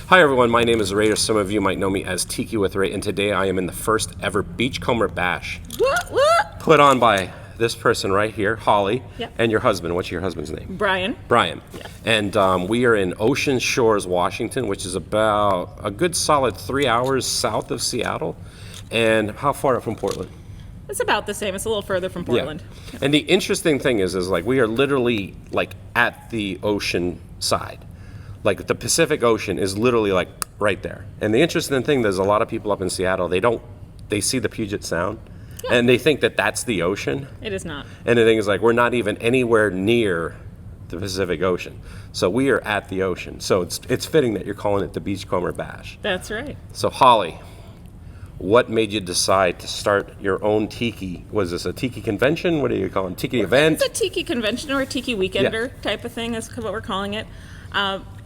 Hi everyone, my name is Ray, or some of you might know me as Tiki with Ray, and today I am in the first ever Beachcomber Bash. What? Put on by this person right here, Holly, Yep. and your husband. What's your husband's name? Brian. Brian. Yeah. And we are in Ocean Shores, Washington, which is about a good solid 3 hours south of Seattle. And how far up from Portland? It's about the same. It's a little further from Portland. Yeah. And the interesting thing is like we are literally like at the ocean side. Like the Pacific Ocean is literally like right there. And the interesting thing, there's a lot of people up in Seattle, they see the Puget Sound and they think that that's the ocean. It is not. And the thing is like we're not even anywhere near the Pacific Ocean. So we are at the ocean. So it's fitting that you're calling it the Beachcomber Bash. That's right. So Holly, what made you decide to start your own Tiki? Was this a Tiki convention? What are you calling it? Tiki event? It's a Tiki convention or a Tiki weekender type of thing is what we're calling it.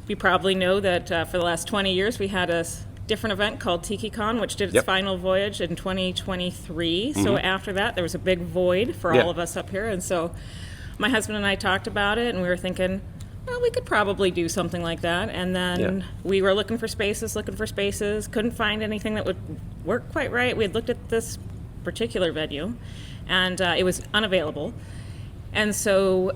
You probably know that for the last 20 years we had a different event called TikiCon, which did its final voyage in 2023. So after that, there was a big void for all of us up here. And so my husband and I talked about it, and we were thinking, well, we could probably do something like that. And then we were looking for spaces, couldn't find anything that would work quite right. We had looked at this particular venue, and it was unavailable. And so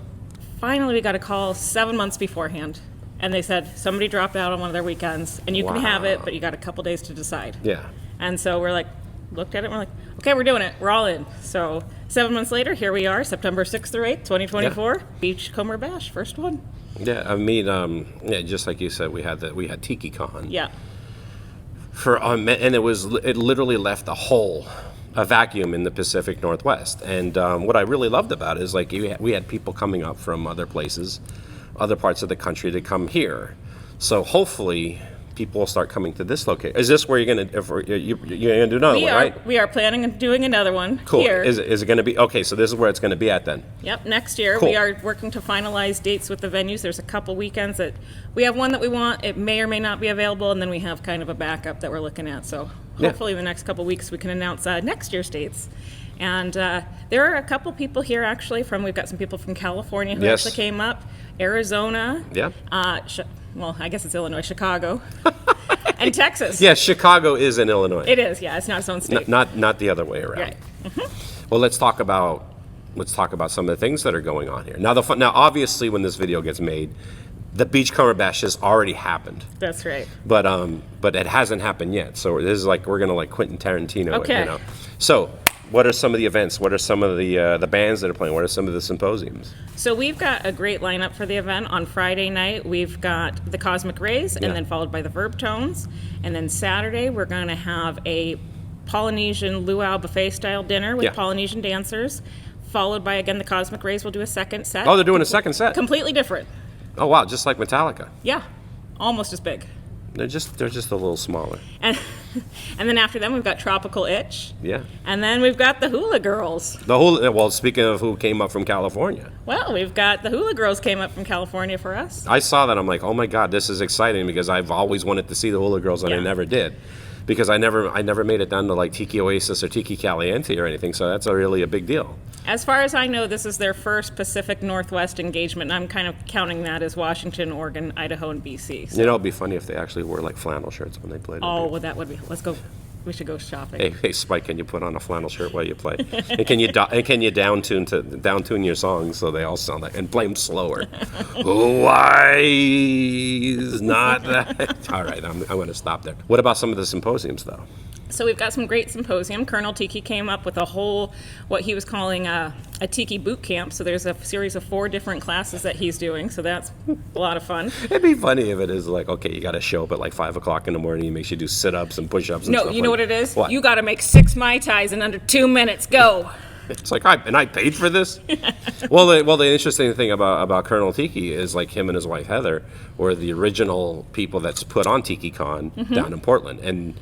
finally we got a call 7 months beforehand. And they said, somebody dropped out on one of their weekends, and you can have it, but you got a couple days to decide. Yeah. And so we're like, looked at it, and we're like, okay, we're doing it. We're all in. So 7 months later, here we are, September 6th or 8th, 2024, Beachcomber Bash, first one. Yeah, I mean, just like you said, we had TikiCon. Yeah. And it literally left a vacuum in the Pacific Northwest. And what I really loved about it is like we had people coming up from other places, other parts of the country to come here. So hopefully people will start coming to this location. Is this where you're going to do another one, right? We are planning on doing another one here. Is it going to be, okay, so this is where it's going to be at then? Yep, next year. Cool. We are working to finalize dates with the venues. There's a couple weekends that we have one that we want. It may or may not be available, and then we have kind of a backup that we're looking at. So hopefully in the next couple weeks we can announce next year's dates. And there are a couple people here actually we've got some people from California who actually came up, Arizona, well, I guess it's Illinois, Chicago, and Texas. Yes, Chicago is in Illinois. It is, yeah, it's not its own state. Not the other way around. Right. Well, let's talk about some of the things that are going on here. Now, obviously, when this video gets made, the Beachcomber Bash has already happened. That's right. But it hasn't happened yet. So this is like we're gonna Quentin Tarantino. Okay. It, you know. So what are some of the events? What are some of the bands that are playing? What are some of the symposiums? So we've got a great lineup for the event. On Friday night, we've got the Cosmic Rays, and then followed by the Verb Tones. And then Saturday, we're going to have a Polynesian luau buffet-style dinner with Polynesian dancers, followed by, again, the Cosmic Rays will do a second set. Oh, they're doing a second set? Completely different. Oh, wow, just like Metallica. Yeah, almost as big. They're just a little smaller. And then after them, we've got Tropical Itch. Yeah. And then we've got the Hula Girls. Well, speaking of who came up from California. Well, we've got the Hula Girls came up from California for us. I saw that. I'm like, oh my God, this is exciting because I've always wanted to see the Hula Girls and I never did. Because I never made it down to like Tiki Oasis or Tiki Caliente or anything, so that's really a big deal. As far as I know, this is their first Pacific Northwest engagement, and I'm kind of counting that as Washington, Oregon, Idaho, and BC. So. You know, it'd be funny if they actually wore like flannel shirts when they played. Oh, well, that would be. Let's go. We should go shopping. Hey, Spike, can you put on a flannel shirt while you play? And can you down tune your songs so they all sound like, and play them slower? Why is not that? All right, I'm going to stop there. What about some of the symposiums, though? So we've got some great symposium. Colonel Tiki came up with a whole, what he was calling a Tiki boot camp. So there's a series of 4 different classes that he's doing. So that's a lot of fun. It'd be funny if it is like, okay, you got to show up at like 5 o'clock in the morning. He makes you do sit-ups and push-ups and stuff. No, you know what it is? What? You got to make 6 Mai Tais in under 2 minutes. Go. It's like, I paid for this? Well, the interesting thing about Colonel Tiki is like him and his wife Heather were the original people that's put on TikiCon down in Portland. And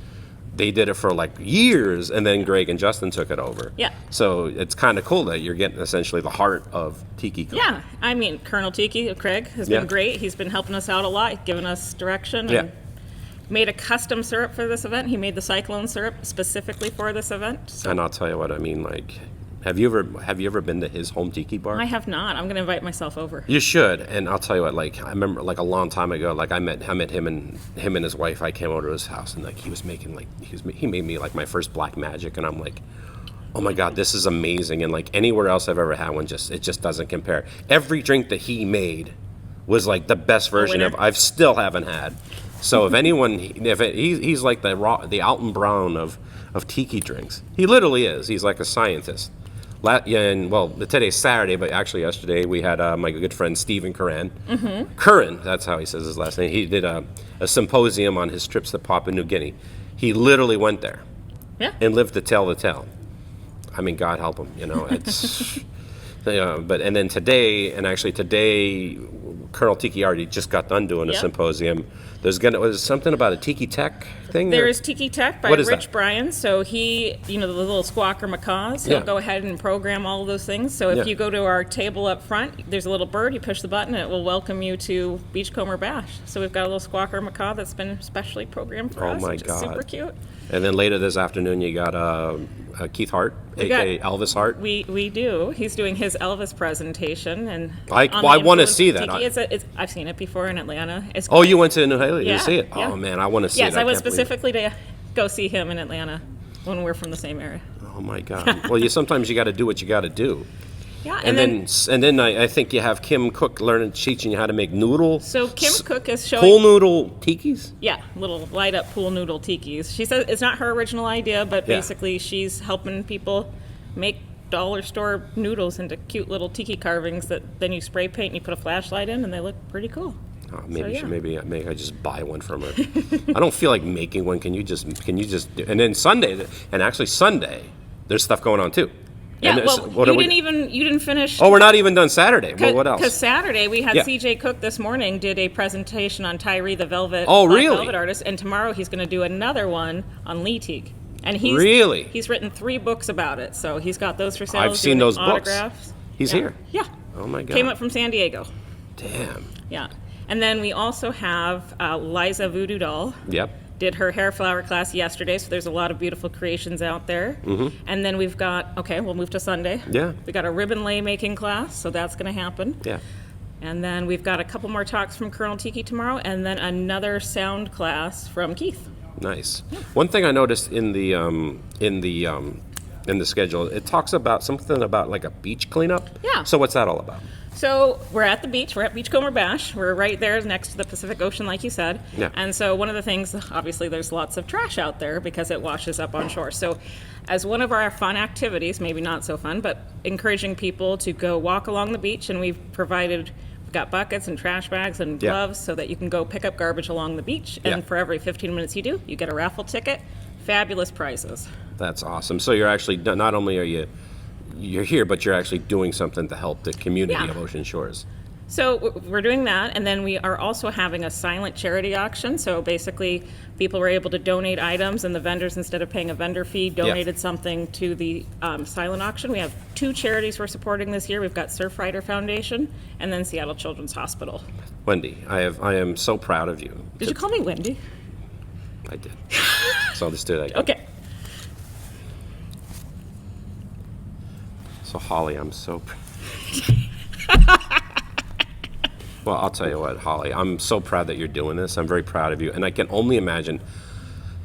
they did it for like years, and then Greg and Justin took it over. Yeah. So it's kind of cool that you're getting essentially the heart of TikiCon. Yeah. I mean, Colonel Tiki, Craig, has been great. He's been helping us out a lot, giving us direction. And made a custom syrup for this event. He made the cyclone syrup specifically for this event. So. And I'll tell you what, I mean, like, Have you ever been to his home tiki bar? I have not. I'm going to invite myself over. You should, and I'll tell you what. Like I remember, like a long time ago, like I met him and his wife. I came over to his house, and like he was making he made me like my first black magic, and I'm like, oh my god, this is amazing. And like anywhere else I've ever had one, it just doesn't compare. Every drink that he made was like the best version of I've still haven't had. So if anyone, he's like the Alton Brown of tiki drinks. He literally is. He's like a scientist. And well, today's Saturday, but actually yesterday we had my good friend Stephen Curran. Mm-hmm. Curran, that's how he says his last name. He did a symposium on his trips to Papua New Guinea. He literally went there, and lived to tell the tale. I mean, God help him. It's. And then today, Colonel Tiki already just got done doing a symposium. Was something about a Tiki Tech thing? There is Tiki Tech by Rich Bryan. So he, the little squawker macaws, he'll go ahead and program all of those things. So if you go to our table up front, there's a little bird, you push the button, and it will welcome you to Beachcomber Bash. So we've got a little squawker macaw that's been specially programmed for us, which is super cute. And then later this afternoon, you got Keith Hart, a.k.a. Elvis Hart. We do. He's doing his Elvis presentation, and I want to see that. I've seen it before in Atlanta. You went to New Haven to see it? Yeah. Oh man, I want to see it. Yes, I went specifically to go see him in Atlanta when we're from the same area. Oh my God! Well, sometimes you got to do what you got to do. Yeah, and then I think you have Kim Cook teaching you how to make noodles. So Kim Cook is showing pool noodle tikis. Yeah, little light up pool noodle tikis. She says it's not her original idea, but basically she's helping people make dollar store noodles into cute little tiki carvings that then you spray paint and you put a flashlight in, and they look pretty cool. Oh, maybe I just buy one from her. I don't feel like making one. Can you just do? And then Sunday, there's stuff going on too. Yeah, you didn't finish. Oh, we're not even done Saturday. Well, what else? Because Saturday we had CJ Cook this morning did a presentation on Tyree the Velvet. Oh, really? Velvet artist, and tomorrow he's going to do another one on Lee Teague. And he's written 3 books about it, so he's got those for sale. I've seen those autographs. books. He's here. Yeah. Oh my God. Came up from San Diego. Damn. Yeah, and then we also have Liza Voodoo Doll. Yep. Did her hair flower class yesterday, so there's a lot of beautiful creations out there. Mm-hmm. And then we've got, we'll move to Sunday. Yeah. We got a ribbon lay making class, so that's going to happen. Yeah. And then we've got a couple more talks from Colonel Tiki tomorrow, and then another sound class from Keith. Nice. Yeah. One thing I noticed in the schedule, it talks about something about like a beach cleanup. Yeah. So what's that all about? So we're at the beach. We're at Beachcomber Bash. We're right there next to the Pacific Ocean, like you said. Yeah. And so one of the things, obviously, there's lots of trash out there because it washes up on shore. So as one of our fun activities, maybe not so fun, but encouraging people to go walk along the beach, and we've got buckets and trash bags and gloves so that you can go pick up garbage along the beach. And for every 15 minutes you do, you get a raffle ticket. Fabulous prizes. That's awesome. So you're actually, not only are you're here, but you're actually doing something to help the community of Ocean Shores. So we're doing that, and then we are also having a silent charity auction. So basically, people were able to donate items, and the vendors, instead of paying a vendor fee, donated something to the silent auction. We have 2 charities we're supporting this year. We've got Surfrider Foundation and then Seattle Children's Hospital. Wendy, I am so proud of you. Did you call me Wendy? I did. So let's do that again. Okay. So Holly, I'm so. Well, I'll tell you what, Holly, I'm so proud that you're doing this. I'm very proud of you, and I can only imagine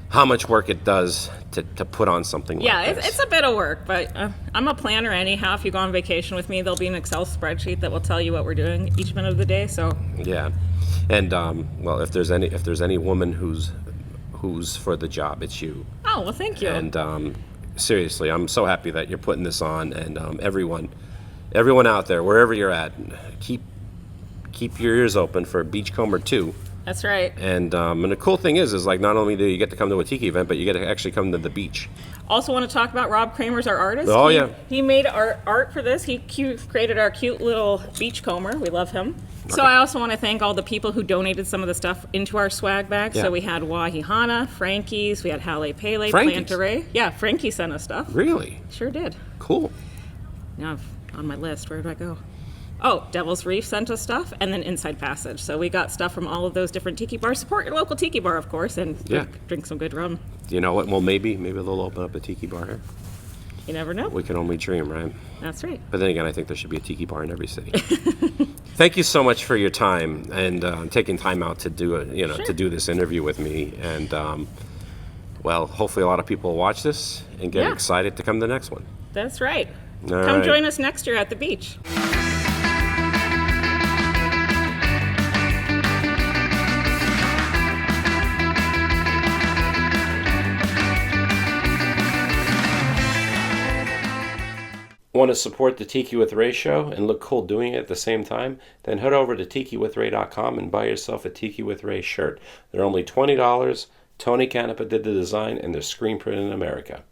how much work it does to put on something like this. Yeah, it's a bit of work, but I'm a planner anyhow. If you go on vacation with me, there'll be an Excel spreadsheet that will tell you what we're doing each minute of the day. So yeah, and well, if there's any woman who's for the job, it's you. Oh, well, thank you. And seriously, I'm so happy that you're putting this on, and everyone out there, wherever you're at, keep your ears open for Beachcomber 2. That's right. And the cool thing is like not only do you get to come to a tiki event, but you get to actually come to the beach. Also want to talk about Rob Kramer's our artist. Oh, yeah. He made our art for this. He created our cute little beachcomber. We love him. Okay. So I also want to thank all the people who donated some of the stuff into our swag bag. Yeah. So we had Wahihana, Frankie's, we had Hale Pele, Plantaray. Yeah, Frankie sent us stuff. Really? Sure did. Cool. Now on my list, where did I go? Oh, Devil's Reef sent us stuff, and then Inside Passage. So we got stuff from all of those different tiki bars. Support your local tiki bar, of course, and drink some good rum. You know what? Well, maybe they'll open up a tiki bar here. You never know. We can only dream, right? That's right. But then again, I think there should be a tiki bar in every city. Thank you so much for your time and taking time out to do to do this interview with me. And well, hopefully a lot of people will watch this and get excited to come to the next one. That's right. All Come right. join us next year at the beach. Want to support the Tiki with Ray show and look cool doing it at the same time? Then head over to tikiwithray.com and buy yourself a Tiki with Ray shirt. They're only $20. Tony Canepa did the design and they're screen printed in America.